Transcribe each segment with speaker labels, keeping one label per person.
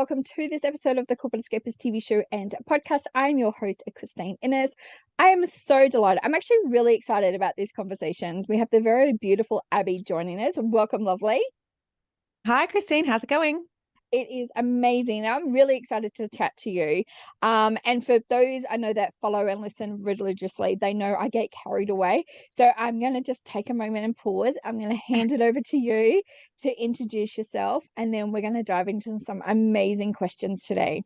Speaker 1: welcome to this episode of the Corporate Escapists TV show and podcast. I am your host, Christine Innes. I am so delighted. I'm actually really excited about this conversation. We have the very beautiful Abby joining us. Welcome, lovely.
Speaker 2: Hi, Christine. How's it going?
Speaker 1: It is amazing. I'm really excited to chat to you. And for those I know that follow and listen religiously, they know I get carried away. So I'm going to just take a moment and pause. I'm going to hand it over to you to introduce yourself, and then we're going to dive into some amazing questions today.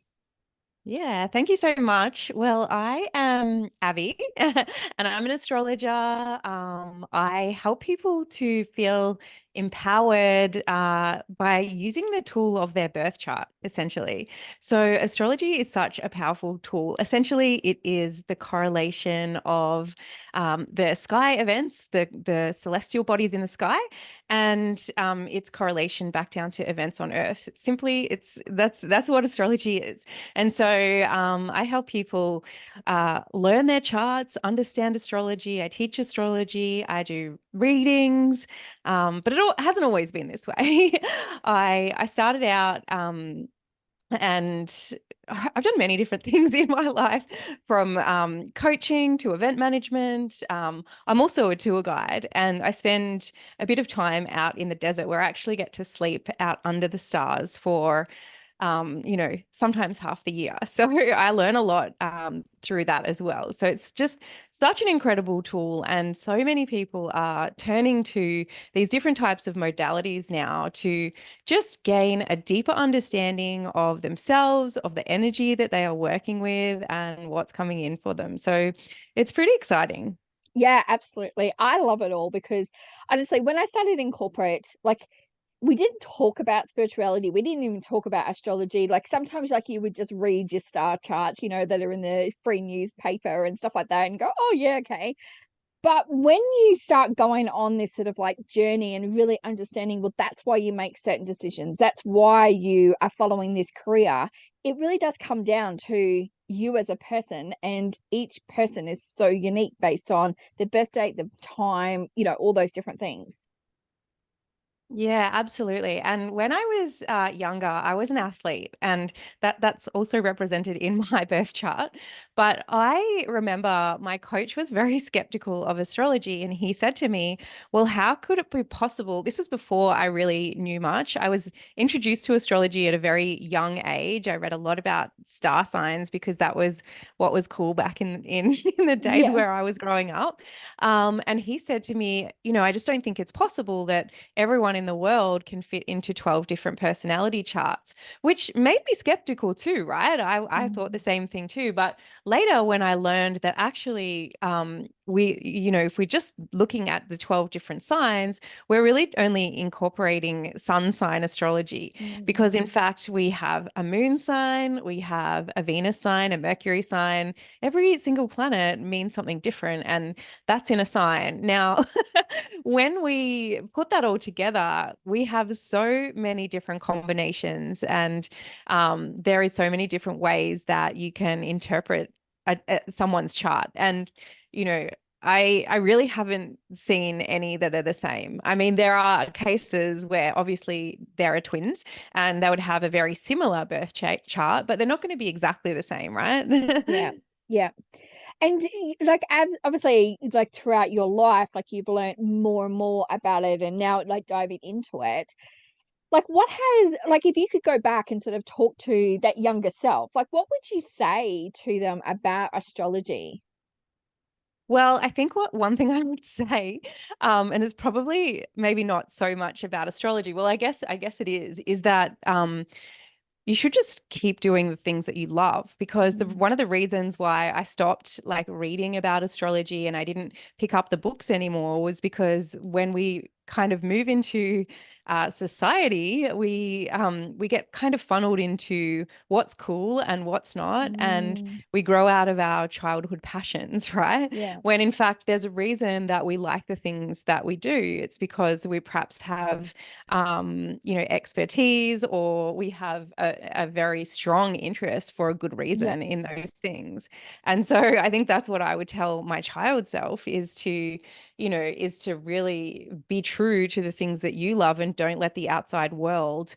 Speaker 2: Yeah, thank you so much. Well, I am Abby and I'm an astrologer. I help people to feel empowered by using the tool of their birth chart, essentially. So, astrology is such a powerful tool. Essentially, it is the correlation of the sky events, the celestial bodies in the sky, and its correlation back down to events on Earth. Simply, that's what astrology is. And so I help people learn their charts, understand astrology. I teach astrology. I do readings, but it hasn't always been this way. I started out and I've done many different things in my life, from coaching to event management. I'm also a tour guide, and I spend a bit of time out in the desert where I actually get to sleep out under the stars for sometimes half the year. So I learn a lot through that as well. So it's just such an incredible tool. And so many people are turning to these different types of modalities now to just gain a deeper understanding of themselves, of the energy that they are working with, and what's coming in for them. So it's pretty exciting.
Speaker 1: Yeah, absolutely. I love it all because honestly, when I started in corporate, like we didn't talk about spirituality. We didn't even talk about astrology. Like sometimes like you would just read your star charts, that are in the free newspaper and stuff like that and go, oh yeah, okay. But when you start going on this sort of like journey and really understanding, well, that's why you make certain decisions. That's why you are following this career. It really does come down to you as a person, and each person is so unique based on the birth date, the time, all those different things.
Speaker 2: Yeah, absolutely. And when I was younger, I was an athlete, and that's also represented in my birth chart. But I remember my coach was very skeptical of astrology, and he said to me, "Well, how could it be possible?" This was before I really knew much. I was introduced to astrology at a very young age. I read a lot about star signs because that was what was cool back in in the days
Speaker 1: Yeah.
Speaker 2: where I was growing up. And he said to me, I just don't think it's possible that everyone in the world can fit into 12 different personality charts, which made me skeptical too, right? I thought the
Speaker 1: Mm.
Speaker 2: same thing too. But later, when I learned that actually if we're just looking at the 12 different signs, we're really only incorporating sun sign astrology, because in
Speaker 1: Mm.
Speaker 2: fact, we have a moon sign, we have a Venus sign, a Mercury sign. Every single planet means something different, and that's in a sign. Now, when we put that all together, we have so many different combinations, and there is so many different ways that you can interpret someone's chart. And, you know, I really haven't seen any that are the same. I mean, there are cases where obviously there are twins and they would have a very similar birth chart, but they're not going to be exactly the same, right?
Speaker 1: Yeah. Yeah. And like obviously like throughout your life, like you've learned more and more about it, and now like diving into it, like what has, like if you could go back and sort of talk to that younger self, like what would you say to them about astrology?
Speaker 2: Well, I think what one thing I would say, and it's probably maybe not so much about astrology. Well, I guess it is that you should just keep doing the things that you love, because
Speaker 1: Mm.
Speaker 2: one of the reasons why I stopped like reading about astrology and I didn't pick up the books anymore was because when we kind of move into society, we get kind of funneled into what's cool and what's not, and
Speaker 1: Mm.
Speaker 2: we grow out of our childhood passions, right?
Speaker 1: Yeah.
Speaker 2: When in fact there's a reason that we like the things that we do. It's because we perhaps have expertise, or we have a very strong interest for a good
Speaker 1: Yeah.
Speaker 2: reason in those things. And so I think that's what I would tell my child self, is to really be true to the things that you love, and don't let the outside world,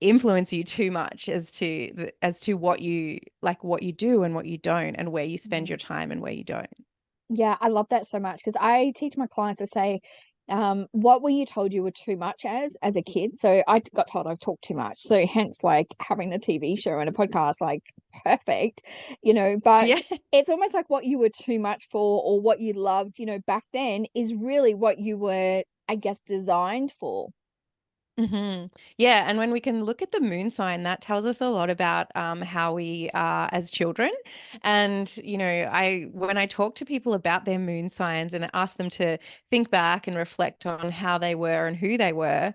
Speaker 2: influence you too much as to what you do and what you don't, and where you spend
Speaker 1: Mm.
Speaker 2: your time and where you don't.
Speaker 1: Yeah, I love that so much because I teach my clients to say, what were you told you were too much as a kid? So I got told I talked too much. So hence like having a TV show and a podcast, like perfect, but
Speaker 2: Yeah.
Speaker 1: it's almost like what you were too much for or what you loved, back then is really what you were, I guess, designed for.
Speaker 2: Yeah, and when we can look at the moon sign, that tells us a lot about how we are as children. And I when I talk to people about their moon signs and ask them to think back and reflect on how they were and who they were,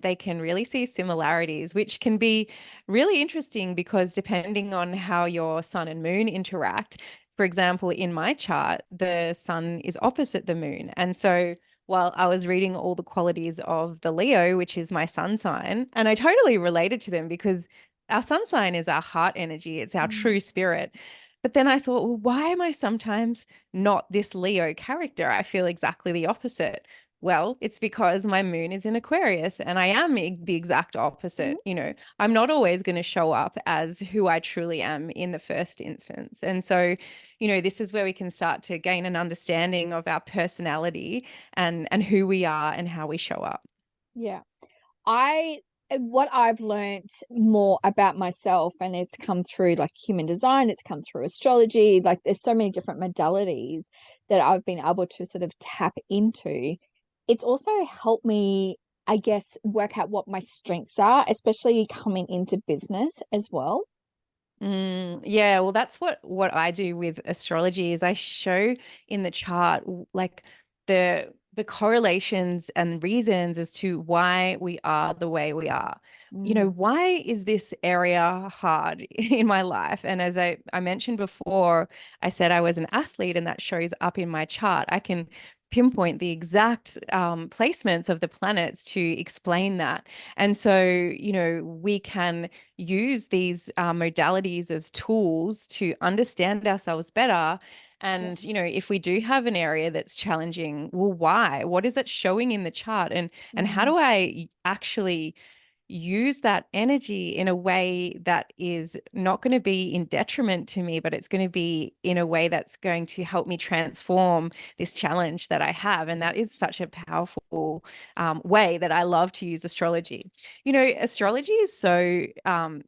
Speaker 2: they can really see similarities, which can be really interesting because depending on how your sun and moon interact. For example, in my chart, the sun is opposite the moon, and so while I was reading all the qualities of the Leo, which is my sun sign, and I totally related to them because our sun sign is our heart energy, it's our
Speaker 1: Mm,
Speaker 2: true spirit. But then I thought, well, why am I sometimes not this Leo character? I feel exactly the opposite. Well, it's because my moon is in Aquarius and I am the exact
Speaker 1: mhm.
Speaker 2: opposite. I'm not always going to show up as who I truly am in the first instance. And so, this is where we can start to gain an understanding of our personality and who we are and how we show up.
Speaker 1: Yeah. I what I've learned more about myself, and it's come through like human design, it's come through astrology, like there's so many different modalities that I've been able to sort of tap into. It's also helped me, I guess, work out what my strengths are, especially coming into business as well.
Speaker 2: Yeah, well, that's what I do with astrology is I show in the chart like the correlations and reasons as to why we are the way we are.
Speaker 1: Mm,
Speaker 2: Why is this area hard in my life? And as I mentioned before, I said I was an athlete, and that shows up in my chart. I can pinpoint the exact placements of the planets to explain that. And so, we can use these modalities as tools to understand ourselves better.
Speaker 1: yeah.
Speaker 2: And, if we do have an area that's challenging, well, why? What is it showing in the chart? And how
Speaker 1: Mm,
Speaker 2: do I actually use that energy in a way that is not going to be in detriment to me, but it's going to be in a way that's going to help me transform this challenge that I have. And that is such a powerful way that I love to use astrology. Astrology is so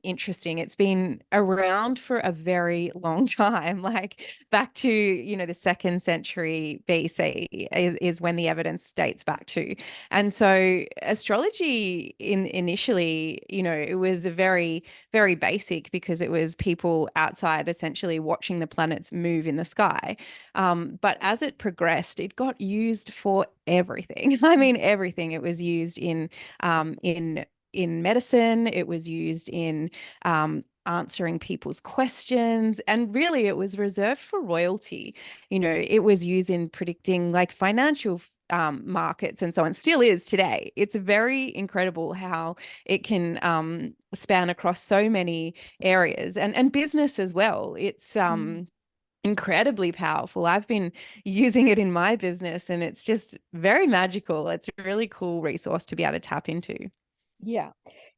Speaker 2: interesting. It's been around for a very long time, like back to, the second century BC is when the evidence dates back to. And so astrology initially, it was a very, very basic because it was people outside essentially watching the planets move in the sky. But as it progressed, it got used for everything. I mean, everything. It was used in medicine. It was used in answering people's questions. And really, it was reserved for royalty. It was used in predicting like financial markets and so on, still is today. It's very incredible how it can span across so many areas and business as well. It's
Speaker 1: mm.
Speaker 2: incredibly powerful. I've been using it in my business and it's just very magical. It's a really cool resource to be able to tap into.
Speaker 1: Yeah.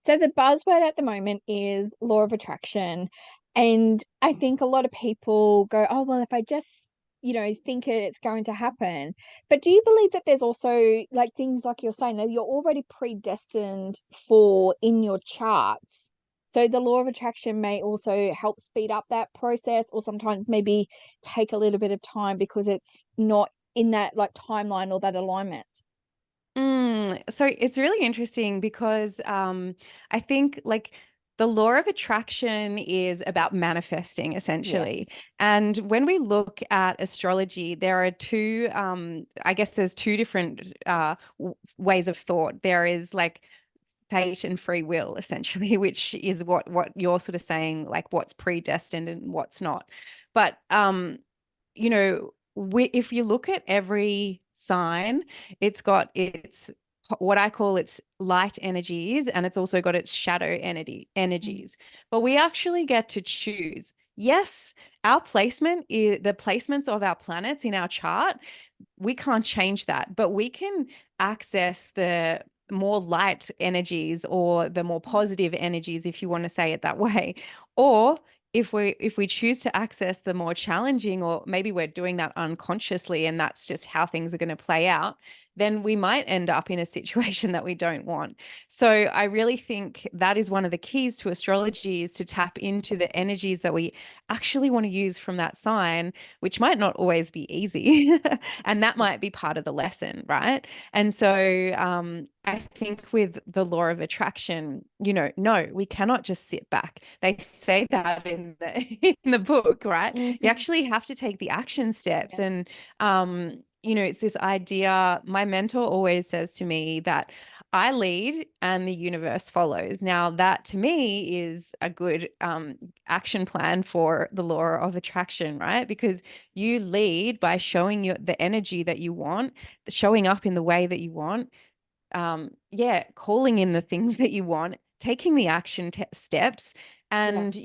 Speaker 1: So the buzzword at the moment is law of attraction. And I think a lot of people go, oh, well, if I just, think it's going to happen. But do you believe that there's also like things like you're saying that you're already predestined for in your charts? So the law of attraction may also help speed up that process or sometimes maybe take a little bit of time because it's not in that like timeline or that alignment.
Speaker 2: So it's really interesting because I think like the law of attraction is about manifesting
Speaker 1: Yeah.
Speaker 2: essentially. And when we look at astrology, there are I guess there's two different ways of thought. There is like fate and free will essentially, which is what you're sort of saying, like what's predestined and what's not. But if you look at every sign, it's got its what I call its light energies, and it's also got its shadow
Speaker 1: Mm,
Speaker 2: energies. But we actually get to choose. Yes, our placement is the placements of our planets in our chart. We can't change that, but we can access more light energies or the more positive energies, if you want to say it that way. Or if we choose to access the more challenging, or maybe we're doing that unconsciously and that's just how things are going to play out, then we might end up in a situation that we don't want. So I really think that is one of the keys to astrology, is to tap into the energies that we actually want to use from that sign, which might not always be easy. And that might be part of the lesson, right? And so I think with the law of attraction, no, we cannot just sit back. They say that in the in the book, right? You
Speaker 1: Mhm.
Speaker 2: actually have to take the action steps.
Speaker 1: Yes.
Speaker 2: And it's this idea. My mentor always says to me that I lead and the universe follows. Now, that to me is a good action plan for the law of attraction, right? Because you lead by showing the energy that you want, showing up in the way that you want, calling in the things that you want, taking the action steps.
Speaker 1: Yeah.
Speaker 2: And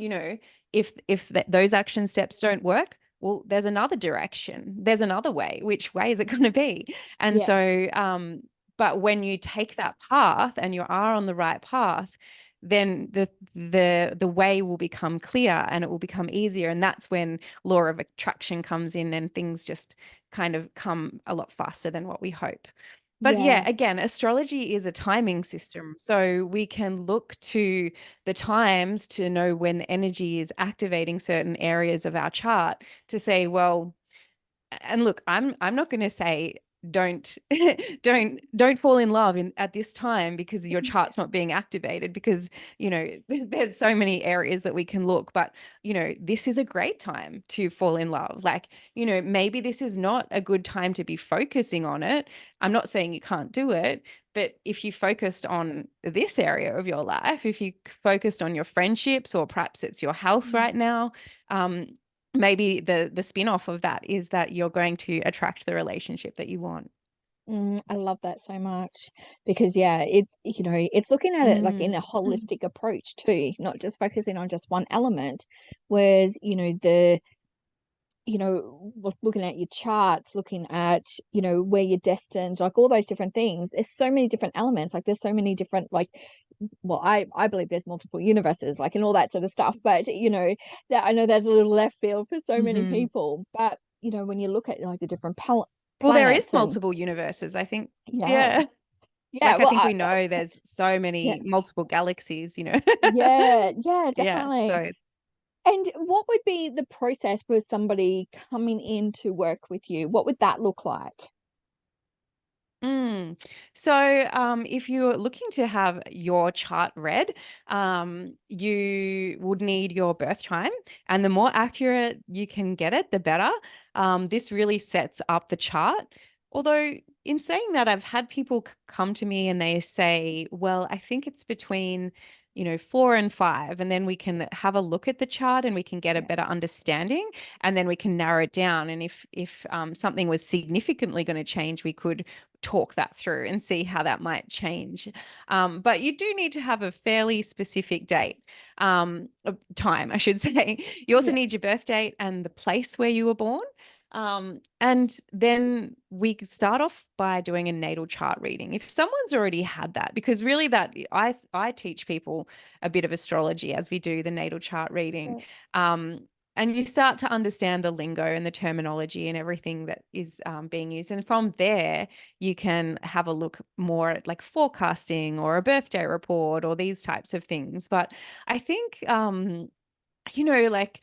Speaker 2: if those action steps don't work, well, there's another direction, there's another way. Which way is it going to be? And
Speaker 1: Yeah.
Speaker 2: so but when you take that path and you are on the right path, then the way will become clear and it will become easier. And that's when law of attraction comes in and things just kind of come a lot faster than what we hope. But yeah,
Speaker 1: Yeah.
Speaker 2: again, astrology is a timing system. So we can look to the times to know when the energy is activating certain areas of our chart to say, well, and look, I'm not going to say don't don't fall in love at this time because your chart's not being activated, because there's so many areas that we can look. But this is a great time to fall in love. Like, maybe this is not a good time to be focusing on it. I'm not saying you can't do it, but if you focused on this area of your life, if you focused on your friendships, or perhaps it's your health right now, um, maybe the spin-off of that is that you're going to attract the relationship that you want.
Speaker 1: I love that so much because yeah, it's looking at it like in a
Speaker 2: Mm.
Speaker 1: holistic approach too, not just focusing on just one element. Whereas, looking at your charts, looking at, where you're destined, like all those different things. There's so many different elements. Like there's so many different, like, well, I believe there's multiple universes, like, and all that sort of stuff. But that I know that's a little left field for so many
Speaker 2: Hmm.
Speaker 1: people. But when you look at like the different
Speaker 2: Well, there is
Speaker 1: planets and
Speaker 2: multiple universes, I think.
Speaker 1: yeah,
Speaker 2: Yeah.
Speaker 1: yeah,
Speaker 2: Like, I
Speaker 1: well,
Speaker 2: think we know
Speaker 1: that's
Speaker 2: there's so
Speaker 1: yeah,
Speaker 2: many multiple galaxies.
Speaker 1: yeah,
Speaker 2: Yeah.
Speaker 1: definitely.
Speaker 2: So
Speaker 1: And what would be the process for somebody coming in to work with you? What would that look like?
Speaker 2: Mm. So, if you're looking to have your chart read, you would need your birth time, and the more accurate you can get it, the better. This really sets up the chart. Although, in saying that, I've had people come to me and they say, "Well, I think it's between." 4 and 5, and then we can have a look at the chart and we can get a
Speaker 1: Yeah,
Speaker 2: better understanding, and then we can narrow it down. And if something was significantly going to change, we could talk that through and see how that might change. But you do need to have a fairly specific time, I should say. You also
Speaker 1: yeah,
Speaker 2: need your birth date and the place where you were born. And then we start off by doing a natal chart reading. If someone's already had that, because really that I teach people a bit of astrology as we do the natal chart reading.
Speaker 1: yeah,
Speaker 2: Um, and you start to understand the lingo and the terminology and everything that is being used. And from there, you can have a look more at like forecasting or a birthday report or these types of things. But I think, like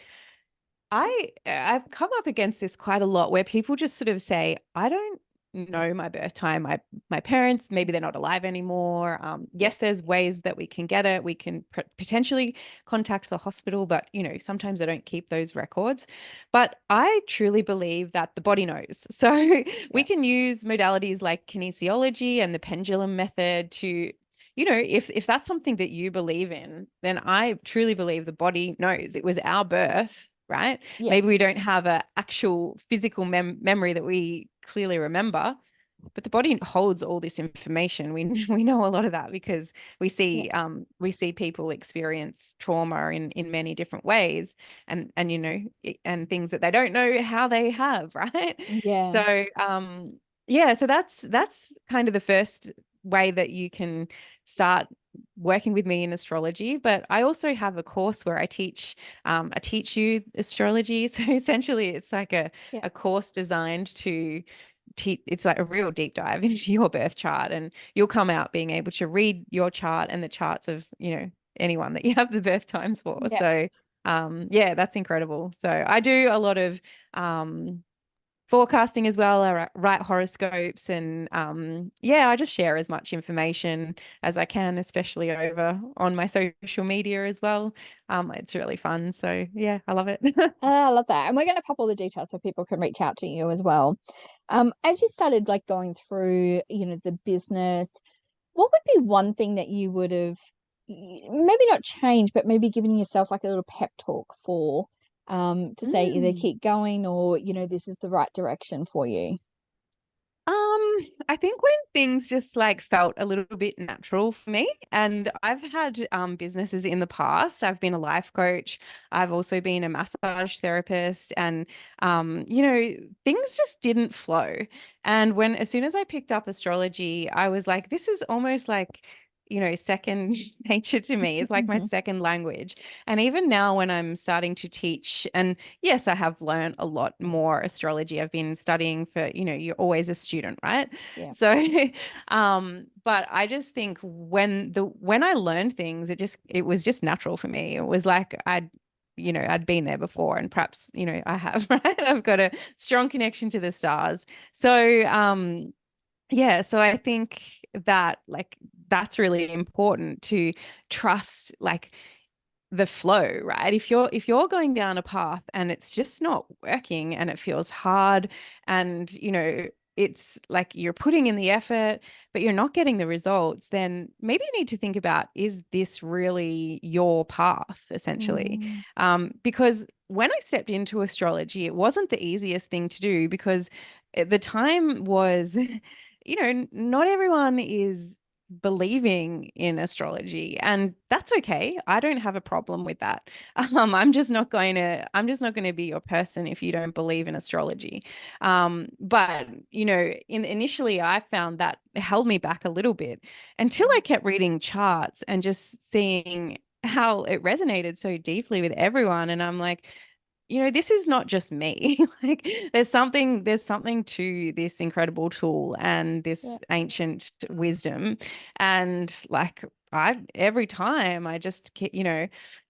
Speaker 2: I've come up against this quite a lot, where people just sort of say, I don't know my birth time. My parents, maybe they're not alive anymore.
Speaker 1: yeah,
Speaker 2: Yes, there's ways that we can get it. We can potentially contact the hospital, but sometimes they don't keep those records. But I truly believe that the body knows. So we
Speaker 1: yeah,
Speaker 2: can use modalities like kinesiology and the pendulum method to if that's something that you believe in, then I truly believe the body knows it was our birth, right?
Speaker 1: yeah,
Speaker 2: Maybe we don't have an actual physical memory that we clearly remember, but the body holds all this information. We know a lot of that because
Speaker 1: yeah,
Speaker 2: we see people experience trauma in many different ways, and and things that they don't know how they have, right?
Speaker 1: yeah,
Speaker 2: So yeah, so that's kind of the first way that you can start working with me in astrology. But I also have a course where I teach you astrology. So essentially it's like
Speaker 1: Yeah.
Speaker 2: a course designed to teach. It's like a real deep dive into your birth chart, and you'll come out being able to read your chart and the charts of, anyone that you have the birth times for.
Speaker 1: Yeah.
Speaker 2: So yeah, that's incredible. So I do a lot of um forecasting as well. I write horoscopes, and yeah, I just share as much information as I can, especially over on my social media as well. It's really fun. So yeah, I love it.
Speaker 1: I love that. And we're going to pop all the details so people can reach out to you as well. As you started like going through, the business, what would be one thing that you would have maybe not changed, but maybe giving yourself like a little pep talk for, to say either
Speaker 2: Mm.
Speaker 1: keep going or, this is the right direction for you?
Speaker 2: I think when things just like felt a little bit natural for me, and I've had businesses in the past. I've been a life coach. I've also been a massage therapist, and things just didn't flow. And as soon as I picked up astrology, I was like, this is almost like, second nature to me. It's like my second language. And even now when I'm starting to teach, and yes, I have learned a lot more astrology. I've been studying for, you're always a student, right?
Speaker 1: Yeah.
Speaker 2: So, but I just think when I learned things, it was just natural for me. It was like I'd been there before, and perhaps, I have, right? I've got a strong connection to the stars. So, yeah, so I think that like that's really important to trust like the flow, right? If you're going down a path and it's just not working and it feels hard, and it's like you're putting in the effort but you're not getting the results, then maybe you need to think about, is this really your path, essentially?
Speaker 1: Mm,
Speaker 2: Because when I stepped into astrology, it wasn't the easiest thing to do, because at the time was not everyone is believing in astrology, and that's okay. I don't have a problem with that. I'm just not going to be your person if you don't believe in astrology. But initially I found that it held me back a little bit until I kept reading charts and just seeing how it resonated so deeply with everyone. And I'm like, this is not just me. Like there's something to this incredible tool and
Speaker 1: yeah.
Speaker 2: this ancient wisdom. And like every time I just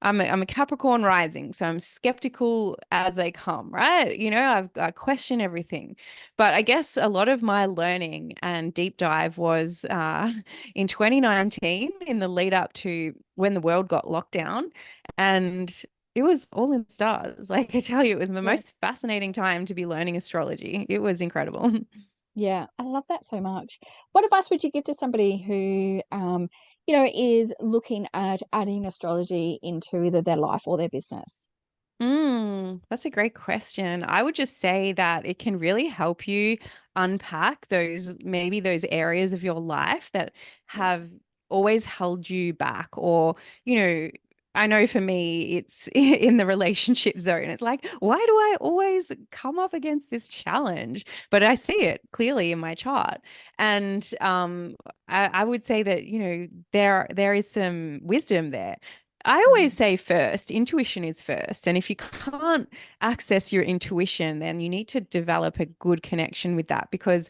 Speaker 2: I'm a Capricorn rising, so I'm skeptical as they come, right? I question everything. But I guess a lot of my learning and deep dive was in 2019, in the lead up to when the world got locked down. And it was all in the stars. Like I tell you, it was the
Speaker 1: Yeah.
Speaker 2: most fascinating time to be learning astrology. It was incredible.
Speaker 1: Yeah, I love that so much. What advice would you give to somebody who, is looking at adding astrology into either their life or their business?
Speaker 2: That's a great question. I would just say that it can really help you unpack those areas of your life that
Speaker 1: Yeah.
Speaker 2: have always held you back. Or, you know, I know for me, it's in the relationship zone. It's like, why do I always come up against this challenge? But I see it clearly in my chart. And I would say that, there is some wisdom there. I always
Speaker 1: Mm,
Speaker 2: say first, intuition is first. And if you can't access your intuition, then you need to develop a good connection with that, because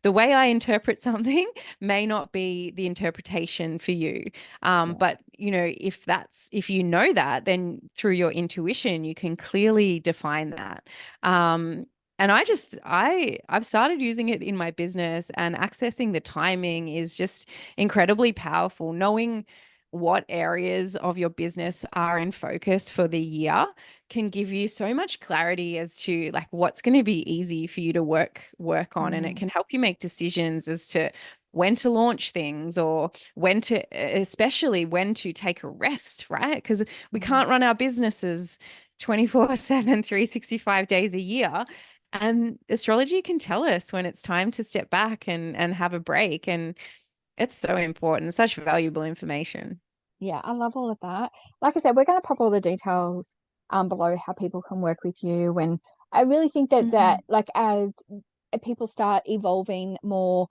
Speaker 2: the way I interpret something may not be the interpretation for you.
Speaker 1: yeah.
Speaker 2: But if you know that, then through your intuition, you can clearly define that. And I've started using it in my business, and accessing the timing is just incredibly powerful. Knowing what areas of your business are in focus for the year can give you so much clarity as to like what's going to be easy for you to work on, and it
Speaker 1: Mm,
Speaker 2: can help you make decisions as to when to launch things, or especially when to take a rest, right? Because we
Speaker 1: mm.
Speaker 2: can't run our businesses 24/7, 365 days a year. And astrology can tell us when it's time to step back and have a break. And it's so important, such valuable information.
Speaker 1: Yeah, I love all of that. Like I said, we're going to pop all the details below how people can work with you. And I really think that
Speaker 2: Mhm.
Speaker 1: like as people start evolving more,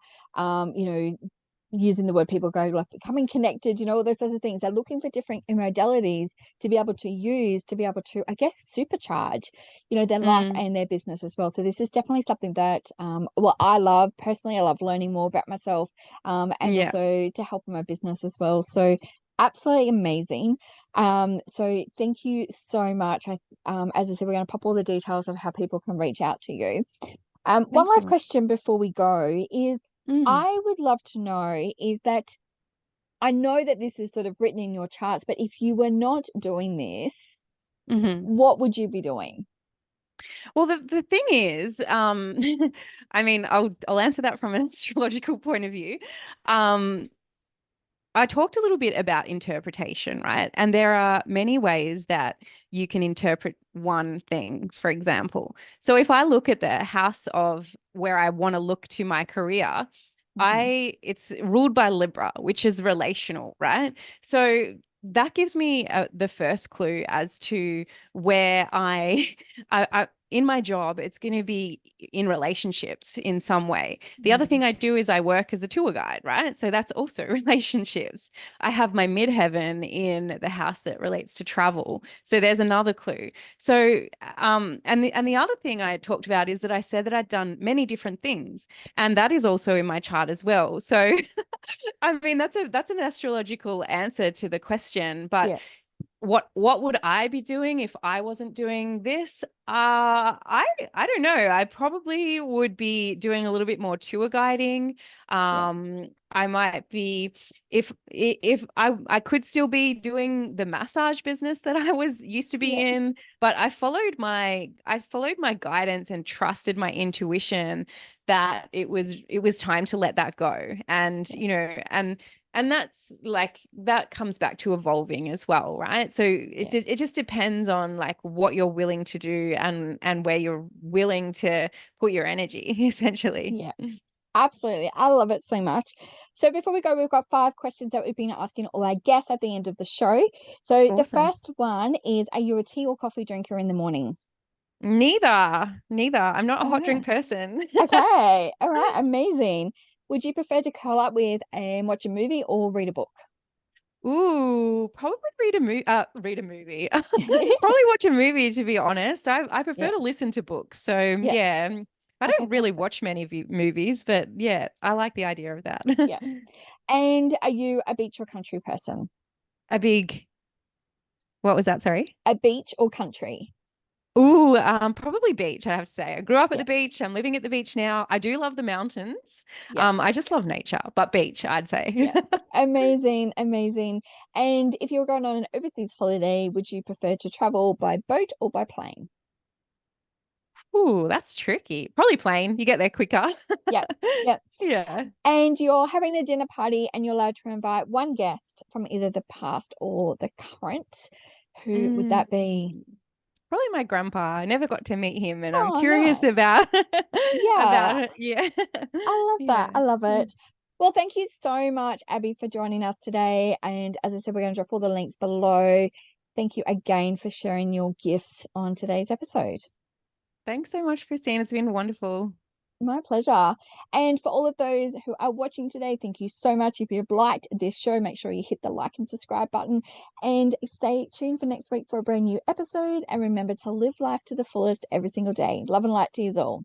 Speaker 1: using the word, people go like becoming connected, all those sorts of things. They're looking for different modalities to be able to use, to be able to, I guess, supercharge, their life
Speaker 2: Mm,
Speaker 1: and their business as well. So this is definitely something that, well, I love personally. I love learning more about myself, and
Speaker 2: yeah.
Speaker 1: also to help in my business as well. So absolutely amazing. So thank you so much. As I said, we're going to pop all the details of how people can reach out to you. One
Speaker 2: Thanks so
Speaker 1: last
Speaker 2: much.
Speaker 1: question before we go is,
Speaker 2: Mm,
Speaker 1: I would love to know is that I know that this is sort of written in your charts, but if you were not doing this,
Speaker 2: hmm.
Speaker 1: what would you be doing?
Speaker 2: Well, the thing is, I mean, I'll answer that from an astrological point of view. Um, I talked a little bit about interpretation, right? And there are many ways that you can interpret one thing, for example. So if I look at the house of where I want to look to my career,
Speaker 1: Mhm.
Speaker 2: it's ruled by Libra, which is relational, right? So that gives me the first clue as to where in my job, it's going to be in relationships in some way. The other
Speaker 1: Mhm.
Speaker 2: thing I do is I work as a tour guide, right? So that's also relationships. I have my midheaven in the house that relates to travel. So there's another clue. So and the other thing I talked about is that I said that I'd done many different things, and that is also in my chart as well. So I mean that's an astrological answer to the question, but
Speaker 1: Yeah,
Speaker 2: what would I be doing if I wasn't doing this? I don't know. I probably would be doing a little bit more tour guiding.
Speaker 1: yeah,
Speaker 2: I might be if I could still be doing the massage business that I was used to be
Speaker 1: yeah,
Speaker 2: in, but I followed my guidance and trusted my intuition that it was time to let that go. And
Speaker 1: yeah,
Speaker 2: and that's like that comes back to evolving as well, right? So
Speaker 1: yeah,
Speaker 2: it just depends on like what you're willing to do and where you're willing to put your energy, essentially.
Speaker 1: yeah. Absolutely. I love it so much. So before we go, we've got 5 questions that we've been asking all our guests at the end of the show. So the
Speaker 2: Awesome.
Speaker 1: first one is, are you a tea or coffee drinker in the morning?
Speaker 2: Neither. I'm not a
Speaker 1: All
Speaker 2: hot
Speaker 1: right.
Speaker 2: drink person.
Speaker 1: Okay. All right. Amazing. Would you prefer to curl up with and watch a movie or read a book?
Speaker 2: Ooh, probably read a movie. Probably watch a movie to be honest. I prefer
Speaker 1: Yeah.
Speaker 2: to listen to books. So
Speaker 1: Yeah.
Speaker 2: yeah, I
Speaker 1: Okay,
Speaker 2: don't really
Speaker 1: perfect.
Speaker 2: watch many movies, but yeah, I like the idea of that.
Speaker 1: Yeah. And are you a beach or country person?
Speaker 2: A big, what was that? Sorry.
Speaker 1: A beach or country?
Speaker 2: Ooh, probably beach, I have to say. I grew up at
Speaker 1: Yeah.
Speaker 2: the beach. I'm living at the beach now. I do love the mountains.
Speaker 1: Yeah.
Speaker 2: I just love nature, but beach, I'd say.
Speaker 1: Yeah. Amazing. Amazing. And if you were going on an overseas holiday, would you prefer to travel by boat or by plane?
Speaker 2: Ooh, that's tricky. Probably plane. You get there quicker.
Speaker 1: Yeah. Yeah.
Speaker 2: Yeah.
Speaker 1: And you're having a dinner party and you're allowed to invite one guest from either the past or the current. Who would
Speaker 2: Mm,
Speaker 1: that be?
Speaker 2: probably my grandpa. I never got to meet him, and I'm
Speaker 1: Oh,
Speaker 2: curious
Speaker 1: nice.
Speaker 2: about
Speaker 1: Yeah.
Speaker 2: about it. Yeah.
Speaker 1: I love that.
Speaker 2: Yeah.
Speaker 1: I love it. Well, thank you so much, Abby, for joining us today. And as I said, we're going to drop all the links below. Thank you again for sharing your gifts on today's episode.
Speaker 2: Thanks so much, Christine. It's been wonderful.
Speaker 1: My pleasure. And for all of those who are watching today, thank you so much. If you've liked this show, make sure you hit the like and subscribe button and stay tuned for next week for a brand new episode. And remember to live life to the fullest every single day. Love and light to you all.